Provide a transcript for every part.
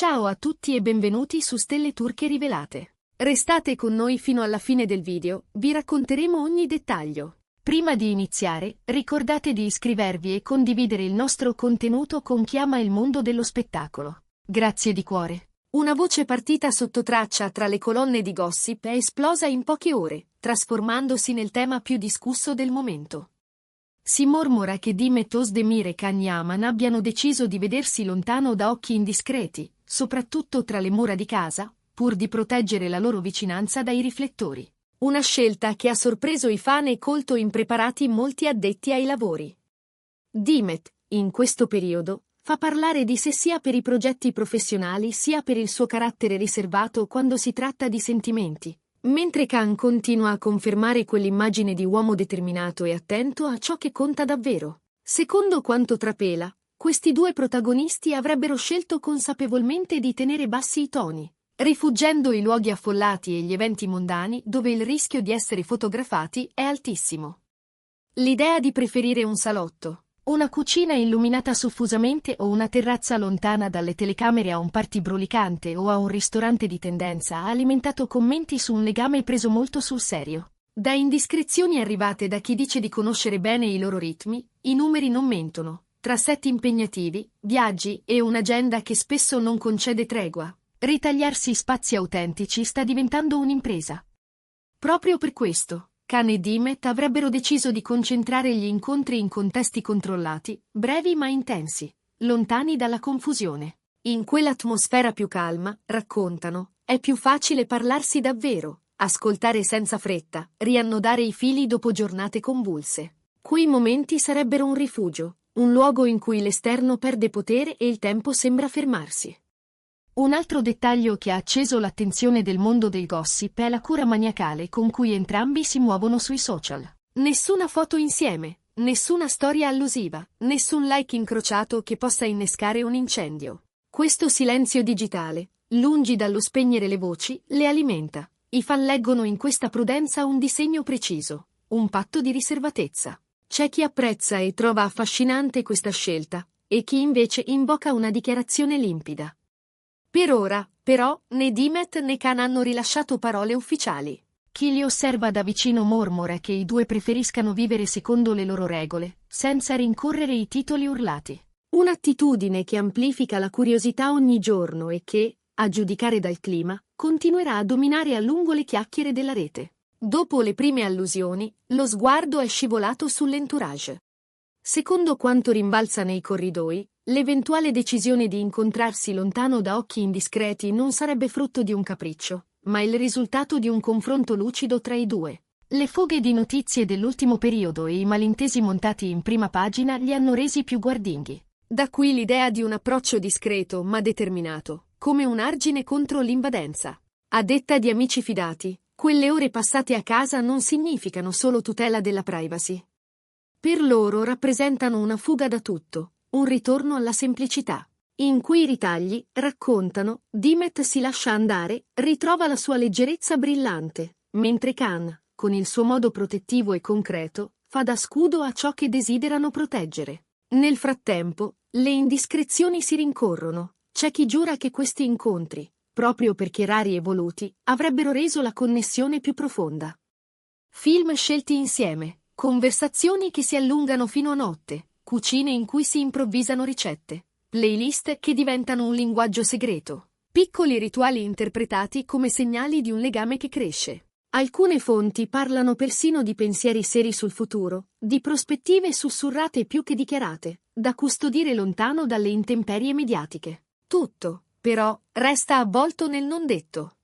Ciao a tutti e benvenuti su Stelle Turche Rivelate. Restate con noi fino alla fine del video, vi racconteremo ogni dettaglio. Prima di iniziare, ricordate di iscrivervi e condividere il nostro contenuto con chi ama il mondo dello spettacolo. Grazie di cuore. Una voce partita sotto traccia tra le colonne di gossip è esplosa in poche ore, trasformandosi nel tema più discusso del momento. Si mormora che Demet Özdemir e Can Yaman abbiano deciso di vedersi lontano da occhi indiscreti, soprattutto tra le mura di casa, pur di proteggere la loro vicinanza dai riflettori. Una scelta che ha sorpreso i fan e colto impreparati molti addetti ai lavori. Demet, in questo periodo, fa parlare di sé sia per i progetti professionali sia per il suo carattere riservato quando si tratta di sentimenti, mentre Can continua a confermare quell'immagine di uomo determinato e attento a ciò che conta davvero. Secondo quanto trapela, questi due protagonisti avrebbero scelto consapevolmente di tenere bassi i toni, rifuggendo i luoghi affollati e gli eventi mondani dove il rischio di essere fotografati è altissimo. L'idea di preferire un salotto, una cucina illuminata soffusamente o una terrazza lontana dalle telecamere a un party brulicante o a un ristorante di tendenza ha alimentato commenti su un legame preso molto sul serio. Da indiscrezioni arrivate da chi dice di conoscere bene i loro ritmi, i numeri non mentono. Tra set impegnativi, viaggi e un'agenda che spesso non concede tregua, ritagliarsi spazi autentici sta diventando un'impresa. Proprio per questo, Can e Demet avrebbero deciso di concentrare gli incontri in contesti controllati, brevi ma intensi, lontani dalla confusione. In quell'atmosfera più calma, raccontano, è più facile parlarsi davvero, ascoltare senza fretta, riannodare i fili dopo giornate convulse. Quei momenti sarebbero un rifugio, un luogo in cui l'esterno perde potere e il tempo sembra fermarsi. Un altro dettaglio che ha acceso l'attenzione del mondo del gossip è la cura maniacale con cui entrambi si muovono sui social. Nessuna foto insieme, nessuna storia allusiva, nessun like incrociato che possa innescare un incendio. Questo silenzio digitale, lungi dallo spegnere le voci, le alimenta. I fan leggono in questa prudenza un disegno preciso, un patto di riservatezza. C'è chi apprezza e trova affascinante questa scelta, e chi invece invoca una dichiarazione limpida. Per ora, però, né Demet né Can hanno rilasciato parole ufficiali. Chi li osserva da vicino mormora che i due preferiscano vivere secondo le loro regole, senza rincorrere i titoli urlati. Un'attitudine che amplifica la curiosità ogni giorno e che, a giudicare dal clima, continuerà a dominare a lungo le chiacchiere della rete. Dopo le prime allusioni, lo sguardo è scivolato sull'entourage. Secondo quanto rimbalza nei corridoi, l'eventuale decisione di incontrarsi lontano da occhi indiscreti non sarebbe frutto di un capriccio, ma il risultato di un confronto lucido tra i due. Le foghe di notizie dell'ultimo periodo e i malintesi montati in prima pagina li hanno resi più guardinghi. Da qui l'idea di un approccio discreto ma determinato, come un argine contro l'invadenza. A detta di amici fidati, quelle ore passate a casa non significano solo tutela della privacy. Per loro rappresentano una fuga da tutto, un ritorno alla semplicità. In quei ritagli, raccontano, Demet si lascia andare, ritrova la sua leggerezza brillante, mentre Can, con il suo modo protettivo e concreto, fa da scudo a ciò che desiderano proteggere. Nel frattempo, le indiscrezioni si rincorrono. C'è chi giura che questi incontri, proprio perché rari e voluti, avrebbero reso la connessione più profonda. Film scelti insieme, conversazioni che si allungano fino a notte, cucine in cui si improvvisano ricette, playlist che diventano un linguaggio segreto, piccoli rituali interpretati come segnali di un legame che cresce. Alcune fonti parlano persino di pensieri seri sul futuro, di prospettive sussurrate più che dichiarate, da custodire lontano dalle intemperie mediatiche. Tutto, però, resta avvolto nel non detto.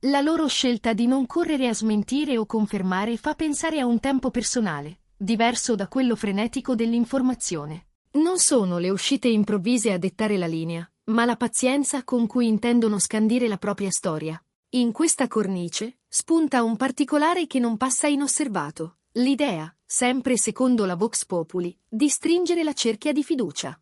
La loro scelta di non correre a smentire o confermare fa pensare a un tempo personale, diverso da quello frenetico dell'informazione. Non sono le uscite improvvise a dettare la linea, ma la pazienza con cui intendono scandire la propria storia. In questa cornice spunta un particolare che non passa inosservato, l'idea, sempre secondo la Vox Populi, di stringere la cerchia di fiducia.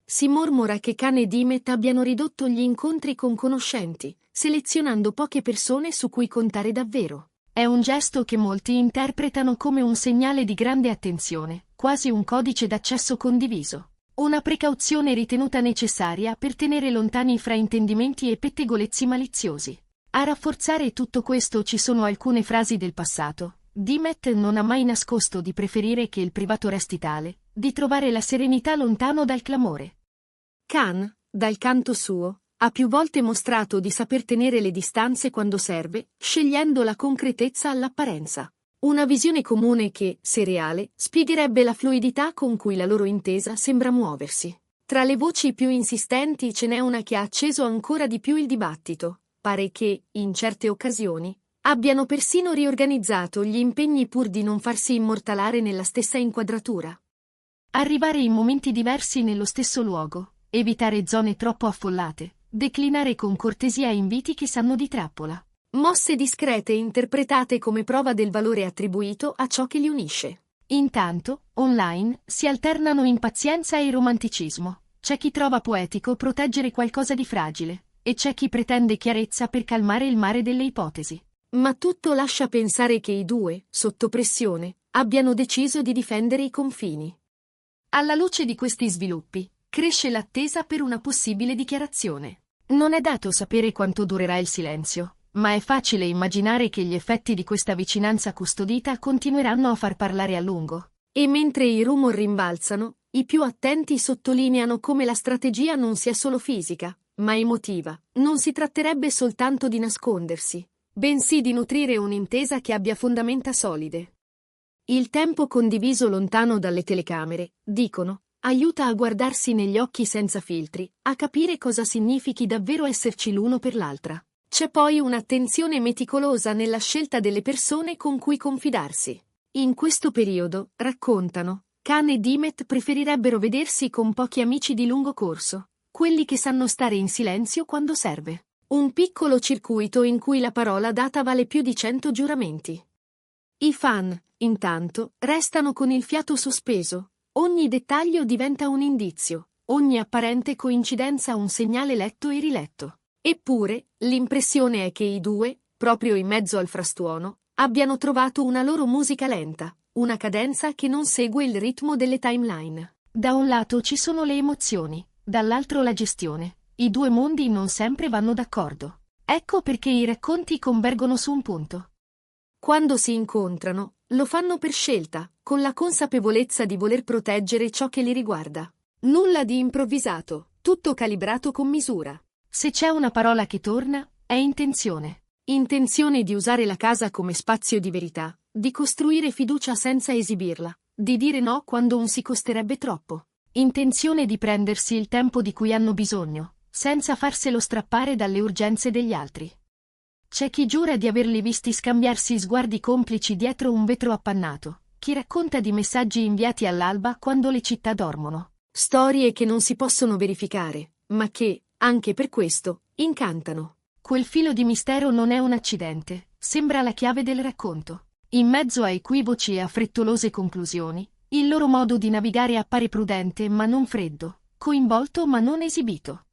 Si mormora che Can e Demet abbiano ridotto gli incontri con conoscenti, selezionando poche persone su cui contare davvero. È un gesto che molti interpretano come un segnale di grande attenzione, quasi un codice d'accesso condiviso. Una precauzione ritenuta necessaria per tenere lontani fraintendimenti e pettegolezzi maliziosi. A rafforzare tutto questo ci sono alcune frasi del passato. Dimet non ha mai nascosto di preferire che il privato resti tale, di trovare la serenità lontano dal clamore. Khan, dal canto suo, ha più volte mostrato di saper tenere le distanze quando serve, scegliendo la concretezza all'apparenza. Una visione comune che, se reale, spiegherebbe la fluidità con cui la loro intesa sembra muoversi. Tra le voci più insistenti ce n'è una che ha acceso ancora di più il dibattito. Pare che, in certe occasioni, abbiano persino riorganizzato gli impegni pur di non farsi immortalare nella stessa inquadratura. Arrivare in momenti diversi nello stesso luogo, evitare zone troppo affollate, declinare con cortesia inviti che sanno di trappola. Mosse discrete interpretate come prova del valore attribuito a ciò che li unisce. Intanto, online, si alternano impazienza e romanticismo. C'è chi trova poetico proteggere qualcosa di fragile, e c'è chi pretende chiarezza per calmare il mare delle ipotesi. Ma tutto lascia pensare che i due, sotto pressione, abbiano deciso di difendere i confini. Alla luce di questi sviluppi, cresce l'attesa per una possibile dichiarazione. Non è dato sapere quanto durerà il silenzio, ma è facile immaginare che gli effetti di questa vicinanza custodita continueranno a far parlare a lungo. E mentre i rumor rimbalzano, i più attenti sottolineano come la strategia non sia solo fisica, ma emotiva. Non si tratterebbe soltanto di nascondersi, bensì di nutrire un'intesa che abbia fondamenta solide. Il tempo condiviso lontano dalle telecamere, dicono, aiuta a guardarsi negli occhi senza filtri, a capire cosa significhi davvero esserci l'uno per l'altra. C'è poi un'attenzione meticolosa nella scelta delle persone con cui confidarsi. In questo periodo, raccontano, Khan e Dimet preferirebbero vedersi con pochi amici di lungo corso, quelli che sanno stare in silenzio quando serve. Un piccolo circuito in cui la parola data vale più di 100 giuramenti. I fan, intanto, restano con il fiato sospeso. Ogni dettaglio diventa un indizio, ogni apparente coincidenza un segnale letto e riletto. Eppure, l'impressione è che i due, proprio in mezzo al frastuono, abbiano trovato una loro musica lenta, una cadenza che non segue il ritmo delle timeline. Da un lato ci sono le emozioni, dall'altro la gestione. I due mondi non sempre vanno d'accordo. Ecco perché i racconti convergono su un punto. Quando si incontrano, lo fanno per scelta, con la consapevolezza di voler proteggere ciò che li riguarda. Nulla di improvvisato, tutto calibrato con misura. Se c'è una parola che torna, è intenzione. Intenzione di usare la casa come spazio di verità, di costruire fiducia senza esibirla, di dire no quando un si costerebbe troppo. Intenzione di prendersi il tempo di cui hanno bisogno, senza farselo strappare dalle urgenze degli altri. C'è chi giura di averli visti scambiarsi sguardi complici dietro un vetro appannato, chi racconta di messaggi inviati all'alba quando le città dormono. Storie che non si possono verificare, ma che, anche per questo, incantano. Quel filo di mistero non è un accidente, sembra la chiave del racconto. In mezzo a equivoci e a frettolose conclusioni, il loro modo di navigare appare prudente ma non freddo, coinvolto ma non esibito.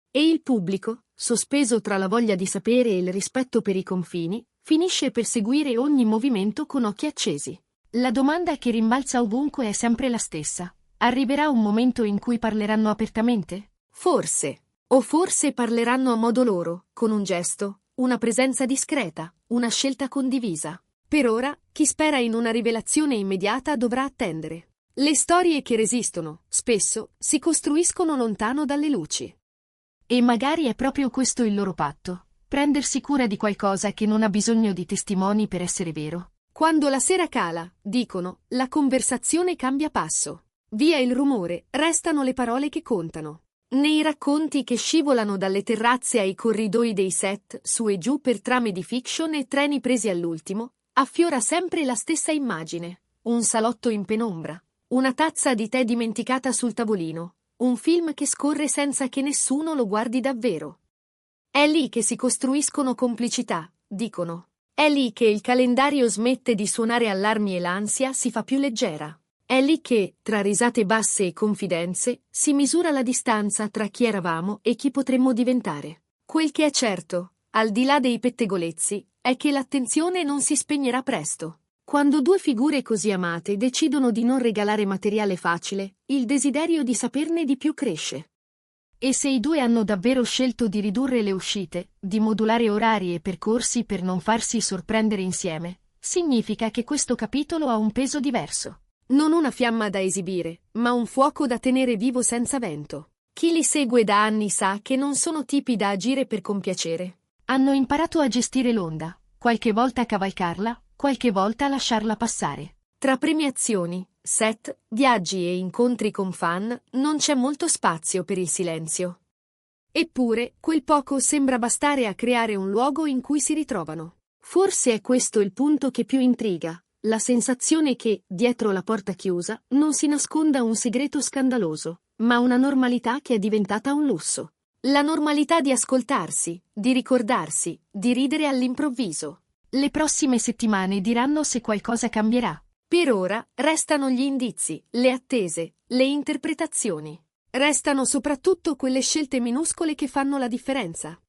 E il pubblico, sospeso tra la voglia di sapere e il rispetto per i confini, finisce per seguire ogni movimento con occhi accesi. La domanda che rimbalza ovunque è sempre la stessa. Arriverà un momento in cui parleranno apertamente? Forse. O forse parleranno a modo loro, con un gesto, una presenza discreta, una scelta condivisa. Per ora, chi spera in una rivelazione immediata dovrà attendere. Le storie che resistono, spesso, si costruiscono lontano dalle luci. E magari è proprio questo il loro patto, prendersi cura di qualcosa che non ha bisogno di testimoni per essere vero. Quando la sera cala, dicono, la conversazione cambia passo. Via il rumore, restano le parole che contano. Nei racconti che scivolano dalle terrazze ai corridoi dei set, su e giù per trame di fiction e treni presi all'ultimo, affiora sempre la stessa immagine. Un salotto in penombra, una tazza di tè dimenticata sul tavolino, un film che scorre senza che nessuno lo guardi davvero. È lì che si costruiscono complicità, dicono. È lì che il calendario smette di suonare allarmi e l'ansia si fa più leggera. È lì che, tra risate basse e confidenze, si misura la distanza tra chi eravamo e chi potremmo diventare. Quel che è certo, al di là dei pettegolezzi, è che l'attenzione non si spegnerà presto. Quando due figure così amate decidono di non regalare materiale facile, il desiderio di saperne di più cresce. E se i due hanno davvero scelto di ridurre le uscite, di modulare orari e percorsi per non farsi sorprendere insieme, significa che questo capitolo ha un peso diverso. Non una fiamma da esibire, ma un fuoco da tenere vivo senza vento. Chi li segue da anni sa che non sono tipi da agire per compiacere. Hanno imparato a gestire l'onda, qualche volta cavalcarla, qualche volta lasciarla passare. Tra premiazioni, set, viaggi e incontri con fan, non c'è molto spazio per il silenzio. Eppure, quel poco sembra bastare a creare un luogo in cui si ritrovano. Forse è questo il punto che più intriga, la sensazione che, dietro la porta chiusa, non si nasconda un segreto scandaloso, ma una normalità che è diventata un lusso. La normalità di ascoltarsi, di ricordarsi, di ridere all'improvviso. Le prossime settimane diranno se qualcosa cambierà. Per ora, restano gli indizi, le attese, le interpretazioni. Restano soprattutto quelle scelte minuscole che fanno la differenza.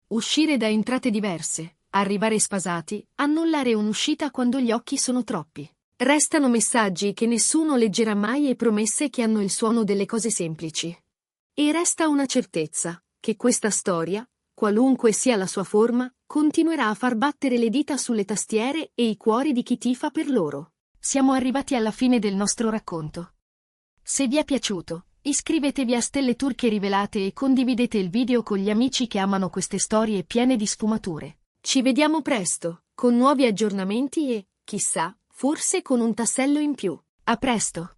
Uscire da entrate diverse, arrivare sfasati, annullare un'uscita quando gli occhi sono troppi. Restano messaggi che nessuno leggerà mai e promesse che hanno il suono delle cose semplici. E resta una certezza, che questa storia, qualunque sia la sua forma, continuerà a far battere le dita sulle tastiere e i cuori di chi tifa per loro. Siamo arrivati alla fine del nostro racconto. Se vi è piaciuto, iscrivetevi a Stelle Turche Rivelate e condividete il video con gli amici che amano queste storie piene di sfumature. Ci vediamo presto, con nuovi aggiornamenti e, chissà, forse con un tassello in più. A presto!